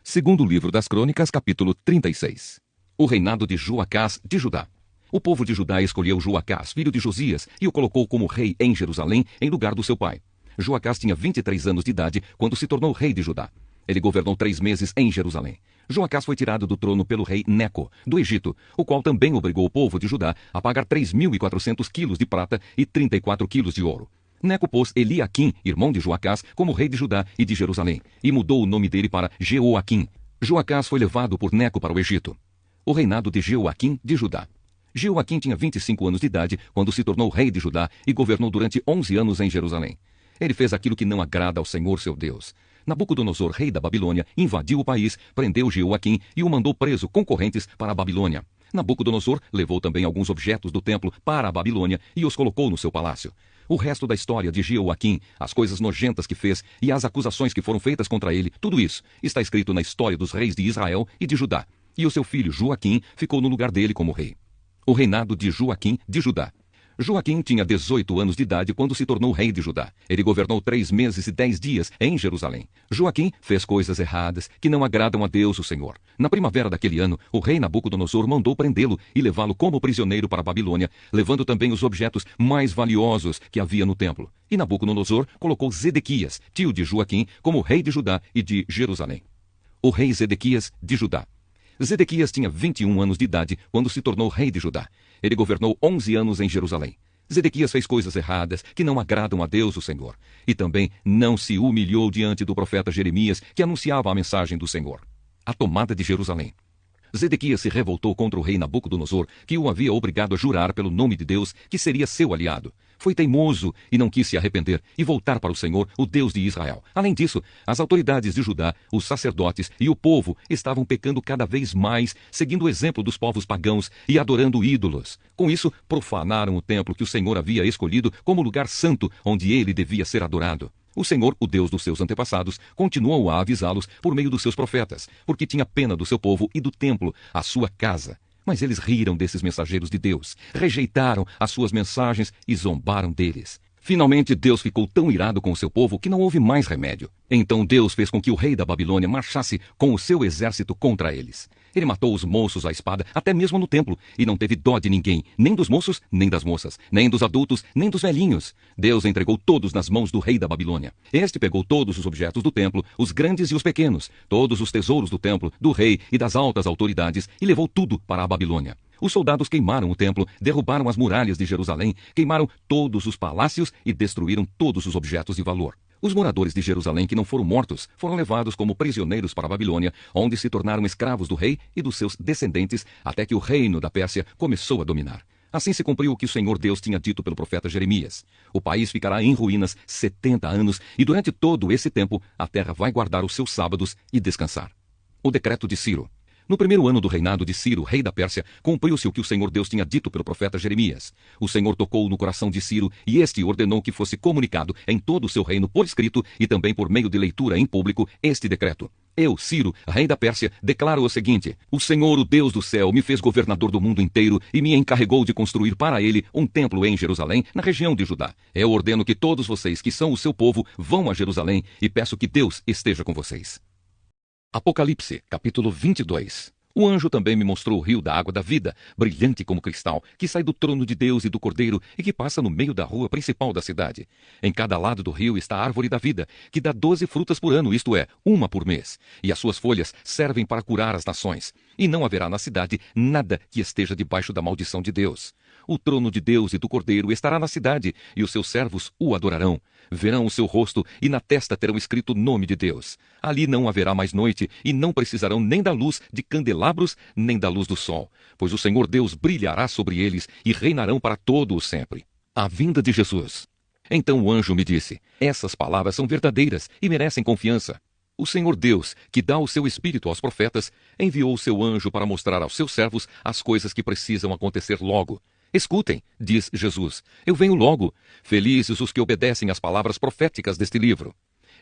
Segundo livro das Crônicas, capítulo 36. O reinado de Joacás de Judá. O povo de Judá escolheu Joacás, filho de Josias, e o colocou como rei em Jerusalém, em lugar do seu pai. Joacás tinha 23 anos de idade quando se tornou rei de Judá. Ele governou 3 meses em Jerusalém. Joacás foi tirado do trono pelo rei Neco, do Egito, o qual também obrigou o povo de Judá a pagar 3.400 quilos de prata e 34 quilos de ouro. Neco pôs Eliaquim, irmão de Joacás, como rei de Judá e de Jerusalém, e mudou o nome dele para Jeoaquim. Joacás foi levado por Neco para o Egito. O reinado de Jeoaquim de Judá. Jeoaquim tinha 25 anos de idade quando se tornou rei de Judá e governou durante 11 anos em Jerusalém. Ele fez aquilo que não agrada ao Senhor seu Deus. Nabucodonosor, rei da Babilônia, invadiu o país, prendeu Jeoaquim e o mandou preso com correntes para a Babilônia. Nabucodonosor levou também alguns objetos do templo para a Babilônia e os colocou no seu palácio. O resto da história de Jeoaquim, as coisas nojentas que fez e as acusações que foram feitas contra ele, tudo isso está escrito na história dos reis de Israel e de Judá. E o seu filho Joaquim ficou no lugar dele como rei. O reinado de Joaquim de Judá. Joaquim tinha 18 anos de idade quando se tornou rei de Judá. Ele governou 3 meses e 10 dias em Jerusalém. Joaquim fez coisas erradas que não agradam a Deus, o Senhor. Na primavera daquele ano, o rei Nabucodonosor mandou prendê-lo e levá-lo como prisioneiro para a Babilônia, levando também os objetos mais valiosos que havia no templo. E Nabucodonosor colocou Zedequias, tio de Joaquim, como rei de Judá e de Jerusalém. O rei Zedequias de Judá. Zedequias tinha 21 anos de idade quando se tornou rei de Judá. Ele governou 11 anos em Jerusalém. Zedequias fez coisas erradas que não agradam a Deus, o Senhor. E também não se humilhou diante do profeta Jeremias, que anunciava a mensagem do Senhor. A tomada de Jerusalém. Zedequias se revoltou contra o rei Nabucodonosor, que o havia obrigado a jurar pelo nome de Deus que seria seu aliado. Foi teimoso e não quis se arrepender e voltar para o Senhor, o Deus de Israel. Além disso, as autoridades de Judá, os sacerdotes e o povo estavam pecando cada vez mais, seguindo o exemplo dos povos pagãos e adorando ídolos. Com isso, profanaram o templo que o Senhor havia escolhido como lugar santo onde ele devia ser adorado. O Senhor, o Deus dos seus antepassados, continuou a avisá-los por meio dos seus profetas, porque tinha pena do seu povo e do templo, a sua casa. Mas eles riram desses mensageiros de Deus, rejeitaram as suas mensagens e zombaram deles. Finalmente, Deus ficou tão irado com o seu povo que não houve mais remédio. Então Deus fez com que o rei da Babilônia marchasse com o seu exército contra eles. Ele matou os moços à espada, até mesmo no templo, e não teve dó de ninguém, nem dos moços, nem das moças, nem dos adultos, nem dos velhinhos. Deus entregou todos nas mãos do rei da Babilônia. Este pegou todos os objetos do templo, os grandes e os pequenos, todos os tesouros do templo, do rei e das altas autoridades, e levou tudo para a Babilônia. Os soldados queimaram o templo, derrubaram as muralhas de Jerusalém, queimaram todos os palácios e destruíram todos os objetos de valor. Os moradores de Jerusalém que não foram mortos foram levados como prisioneiros para a Babilônia, onde se tornaram escravos do rei e dos seus descendentes, até que o reino da Pérsia começou a dominar. Assim se cumpriu o que o Senhor Deus tinha dito pelo profeta Jeremias. O país ficará em ruínas 70 anos, e durante todo esse tempo a terra vai guardar os seus sábados e descansar. O decreto de Ciro. No primeiro ano do reinado de Ciro, rei da Pérsia, cumpriu-se o que o Senhor Deus tinha dito pelo profeta Jeremias. O Senhor tocou no coração de Ciro, e este ordenou que fosse comunicado em todo o seu reino por escrito e também por meio de leitura em público este decreto. Eu, Ciro, rei da Pérsia, declaro o seguinte: o Senhor, o Deus do céu, me fez governador do mundo inteiro e me encarregou de construir para ele um templo em Jerusalém, na região de Judá. Eu ordeno que todos vocês que são o seu povo vão a Jerusalém e peço que Deus esteja com vocês. Apocalipse, capítulo 22. O anjo também me mostrou o rio da água da vida, brilhante como cristal, que sai do trono de Deus e do Cordeiro e que passa no meio da rua principal da cidade. Em cada lado do rio está a árvore da vida, que dá 12 frutas por ano, isto é, 1 por mês. E as suas folhas servem para curar as nações. E não haverá na cidade nada que esteja debaixo da maldição de Deus. O trono de Deus e do Cordeiro estará na cidade, e os seus servos o adorarão. Verão o seu rosto, e na testa terão escrito o nome de Deus. Ali não haverá mais noite, e não precisarão nem da luz de candelabros, nem da luz do sol, pois o Senhor Deus brilhará sobre eles, e reinarão para todo o sempre. A vinda de Jesus. Então o anjo me disse: essas palavras são verdadeiras e merecem confiança. O Senhor Deus, que dá o seu Espírito aos profetas, enviou o seu anjo para mostrar aos seus servos as coisas que precisam acontecer logo. Escutem, diz Jesus, eu venho logo. Felizes os que obedecem às palavras proféticas deste livro.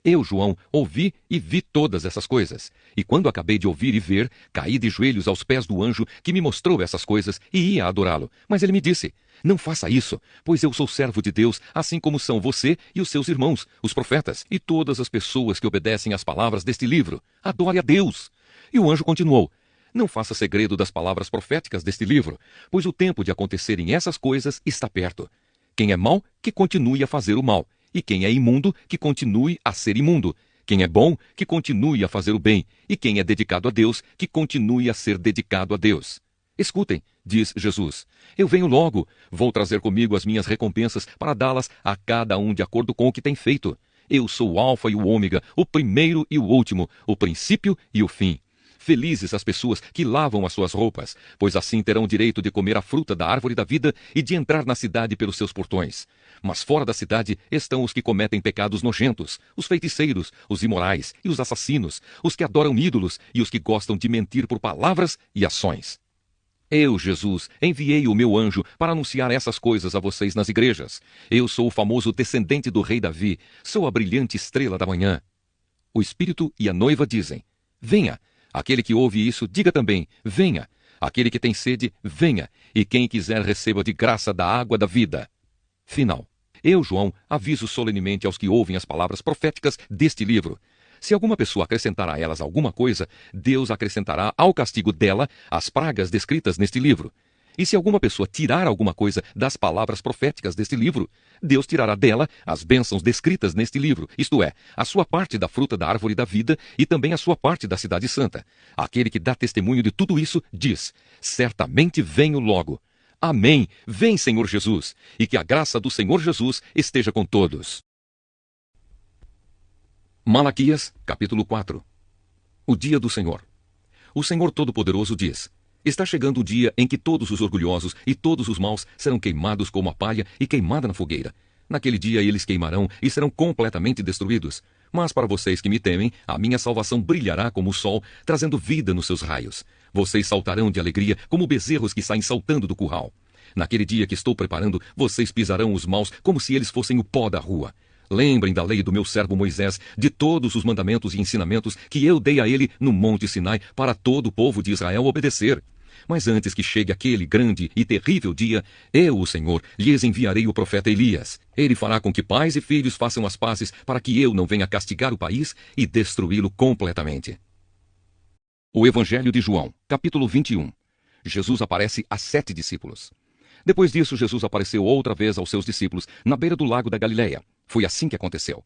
Eu, João, ouvi e vi todas essas coisas. E quando acabei de ouvir e ver, caí de joelhos aos pés do anjo que me mostrou essas coisas e ia adorá-lo. Mas ele me disse: Não faça isso, pois eu sou servo de Deus, assim como são você e os seus irmãos, os profetas, e todas as pessoas que obedecem às palavras deste livro. Adore a Deus. E o anjo continuou: não faça segredo das palavras proféticas deste livro, pois o tempo de acontecerem essas coisas está perto. Quem é mau, que continue a fazer o mal, e quem é imundo, que continue a ser imundo. Quem é bom, que continue a fazer o bem, e quem é dedicado a Deus, que continue a ser dedicado a Deus. Escutem, diz Jesus, eu venho logo, vou trazer comigo as minhas recompensas para dá-las a cada um de acordo com o que tem feito. Eu sou o Alfa e o Ômega, o primeiro e o último, o princípio e o fim. Felizes as pessoas que lavam as suas roupas, pois assim terão direito de comer a fruta da árvore da vida e de entrar na cidade pelos seus portões. Mas fora da cidade estão os que cometem pecados nojentos, os feiticeiros, os imorais e os assassinos, os que adoram ídolos e os que gostam de mentir por palavras e ações. Eu, Jesus, enviei o meu anjo para anunciar essas coisas a vocês nas igrejas. Eu sou o famoso descendente do rei Davi, sou a brilhante estrela da manhã. O Espírito e a noiva dizem: venha. Aquele que ouve isso, diga também: venha. Aquele que tem sede, venha. E quem quiser, receba de graça da água da vida. Final. Eu, João, aviso solenemente aos que ouvem as palavras proféticas deste livro. Se alguma pessoa acrescentar a elas alguma coisa, Deus acrescentará ao castigo dela as pragas descritas neste livro. E se alguma pessoa tirar alguma coisa das palavras proféticas deste livro, Deus tirará dela as bênçãos descritas neste livro, isto é, a sua parte da fruta da árvore da vida e também a sua parte da cidade santa. Aquele que dá testemunho de tudo isso diz: certamente venho logo. Amém. Vem, Senhor Jesus, e que a graça do Senhor Jesus esteja com todos. Malaquias, capítulo 4. O dia do Senhor. O Senhor Todo-Poderoso diz: está chegando o dia em que todos os orgulhosos e todos os maus serão queimados como a palha e queimada na fogueira. Naquele dia eles queimarão e serão completamente destruídos. Mas para vocês que me temem, a minha salvação brilhará como o sol, trazendo vida nos seus raios. Vocês saltarão de alegria como bezerros que saem saltando do curral. Naquele dia que estou preparando, vocês pisarão os maus como se eles fossem o pó da rua. Lembrem da lei do meu servo Moisés, de todos os mandamentos e ensinamentos que eu dei a ele no Monte Sinai para todo o povo de Israel obedecer. Mas antes que chegue aquele grande e terrível dia, eu, o Senhor, lhes enviarei o profeta Elias. Ele fará com que pais e filhos façam as pazes para que eu não venha castigar o país e destruí-lo completamente. O Evangelho de João, capítulo 21. Jesus aparece a 7 discípulos. Depois disso, Jesus apareceu outra vez aos seus discípulos na beira do lago da Galileia. Foi assim que aconteceu.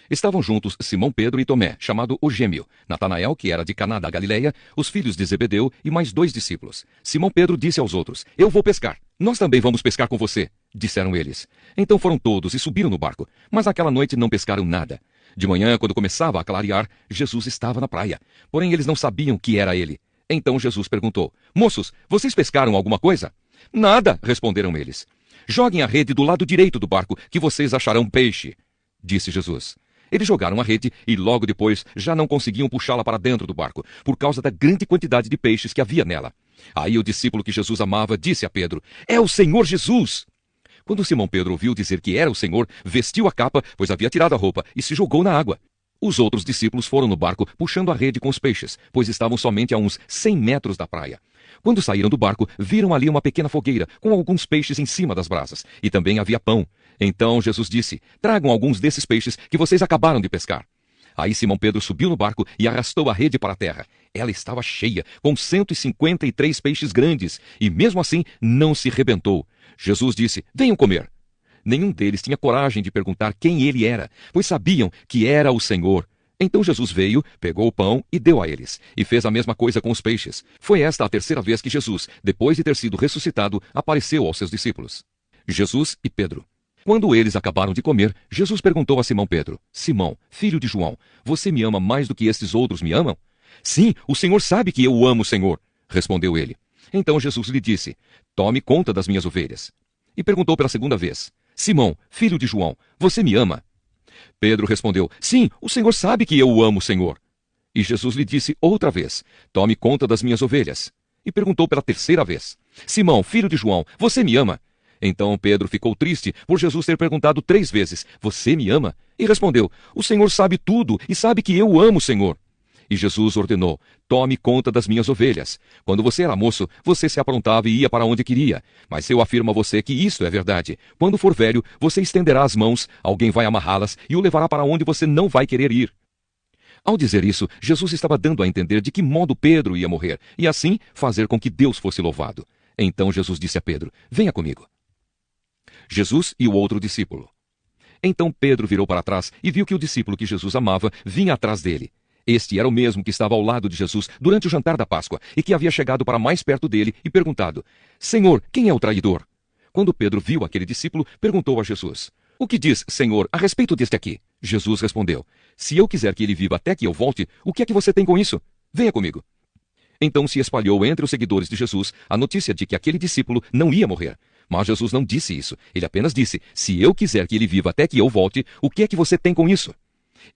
Estavam juntos Simão Pedro e Tomé, chamado o Gêmeo, Natanael, que era de Caná da Galileia, os filhos de Zebedeu e mais 2 discípulos. Simão Pedro disse aos outros: eu vou pescar. Nós também vamos pescar com você, disseram eles. Então foram todos e subiram no barco, mas naquela noite não pescaram nada. De manhã, quando começava a clarear, Jesus estava na praia. Porém, eles não sabiam que era ele. Então Jesus perguntou: moços, vocês pescaram alguma coisa? Nada, responderam eles. Joguem a rede do lado direito do barco, que vocês acharão peixe, disse Jesus. Eles jogaram a rede e logo depois já não conseguiam puxá-la para dentro do barco, por causa da grande quantidade de peixes que havia nela. Aí o discípulo que Jesus amava disse a Pedro: é o Senhor Jesus! Quando Simão Pedro ouviu dizer que era o Senhor, vestiu a capa, pois havia tirado a roupa, e se jogou na água. Os outros discípulos foram no barco puxando a rede com os peixes, pois estavam somente a uns 100 metros da praia. Quando saíram do barco, viram ali uma pequena fogueira, com alguns peixes em cima das brasas, e também havia pão. Então Jesus disse: tragam alguns desses peixes que vocês acabaram de pescar. Aí Simão Pedro subiu no barco e arrastou a rede para a terra. Ela estava cheia, com 153 peixes grandes, e mesmo assim não se rebentou. Jesus disse: venham comer. Nenhum deles tinha coragem de perguntar quem ele era, pois sabiam que era o Senhor. Então Jesus veio, pegou o pão e deu a eles, e fez a mesma coisa com os peixes. Foi esta a terceira vez que Jesus, depois de ter sido ressuscitado, apareceu aos seus discípulos. Jesus e Pedro. Quando eles acabaram de comer, Jesus perguntou a Simão Pedro: Simão, filho de João, você me ama mais do que estes outros me amam? Sim, o Senhor sabe que eu o amo, Senhor, respondeu ele. Então Jesus lhe disse: tome conta das minhas ovelhas. E perguntou pela segunda vez: Simão, filho de João, você me ama? Pedro respondeu: sim, o Senhor sabe que eu o amo, Senhor. E Jesus lhe disse outra vez: tome conta das minhas ovelhas. E perguntou pela terceira vez: Simão, filho de João, você me ama? Então Pedro ficou triste por Jesus ter perguntado 3 vezes: você me ama? E respondeu: o Senhor sabe tudo e sabe que eu o amo, Senhor. E Jesus ordenou: tome conta das minhas ovelhas. Quando você era moço, você se aprontava e ia para onde queria. Mas eu afirmo a você que isto é verdade. Quando for velho, você estenderá as mãos, alguém vai amarrá-las e o levará para onde você não vai querer ir. Ao dizer isso, Jesus estava dando a entender de que modo Pedro ia morrer, e assim fazer com que Deus fosse louvado. Então Jesus disse a Pedro: venha comigo. Jesus e o outro discípulo. Então Pedro virou para trás e viu que o discípulo que Jesus amava vinha atrás dele. Este era o mesmo que estava ao lado de Jesus durante o jantar da Páscoa e que havia chegado para mais perto dele e perguntado: Senhor, quem é o traidor? Quando Pedro viu aquele discípulo, perguntou a Jesus: O que diz, Senhor, a respeito deste aqui? Jesus respondeu: Se eu quiser que ele viva até que eu volte, o que é que você tem com isso? Venha comigo. Então se espalhou entre os seguidores de Jesus a notícia de que aquele discípulo não ia morrer. Mas Jesus não disse isso. Ele apenas disse: Se eu quiser que ele viva até que eu volte, o que é que você tem com isso?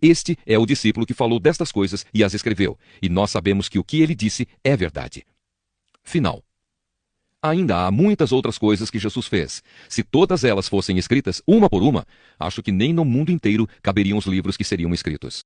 Este é o discípulo que falou destas coisas e as escreveu, e nós sabemos que o que ele disse é verdade. Final. Ainda há muitas outras coisas que Jesus fez. Se todas elas fossem escritas, uma por uma, acho que nem no mundo inteiro caberiam os livros que seriam escritos.